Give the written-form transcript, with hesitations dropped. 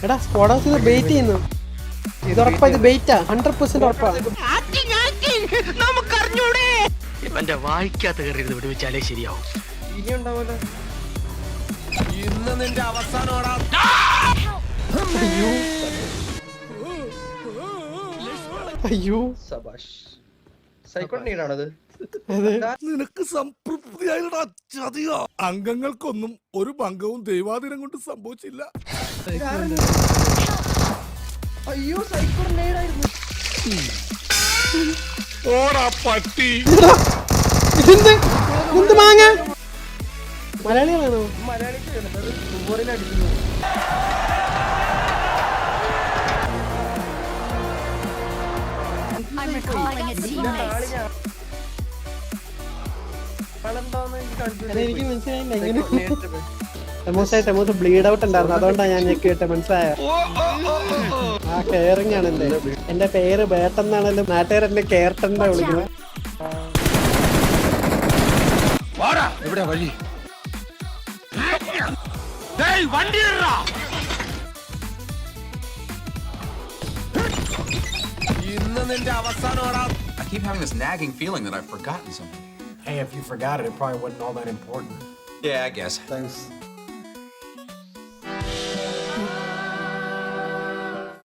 എടാ squad house ഇത് bait ചെയ്യുന്നു. ഇത് ഉറപ്പാ, ഇത് ബെയിറ്റാ, 100% ഉറപ്പാ. ഇവന്റെ വായിക്കാത്ത കയറി വിടുവിച്ചാലേ ശരിയാവും. ഇനി ഉണ്ടാവൂല. ഇന്ന് നിന്റെ അവസാനമാടാ. അയ്യോ സബാഷ്. സൈക്കോട്ട് നീടാണത്. നിനക്ക് സംതൃപ്തിയായിട്ടാ ചതിയോ? അംഗങ്ങൾക്കൊന്നും ഒരു ഭംഗവും ദൈവാധീനം കൊണ്ട് സംഭവിച്ചില്ല. അയ്യോ സൈക്കോട്ട് നീടായിരുന്നു. ഓടാ പട്ടി. ഇതെന്ത് എന്ത് മാങ്ങ? മലയാളികളാണോ? മലയാളിക്ക് അടിക്കുന്നു. I'm recalling a teammate. എനിക്ക് മനസ്സിലായില്ല എങ്ങനെ. ടെമോസ് ബ്ലീഡ് ഔട്ട് ഉണ്ടായിരുന്നു, അതുകൊണ്ടാണ് ഞാൻ ഞെക്കിയിട്ട്. മനസ്സിലായോ? ആ കെയറിങ് ആണ് എന്റെ പേര് ബേട്ടെന്നാണല്ലോ നാട്ടുകാർ എന്നെ കേർട്ടെന്നാ വിളിക്കുന്നത്. എവിടെ വഴി? ഇന്ന് നിന്റെ അവസാനമാടാ. I keep having this nagging feeling that I've forgotten something. Hey, if you forgot it, it probably wasn't all that important. Yeah, I guess. Thanks.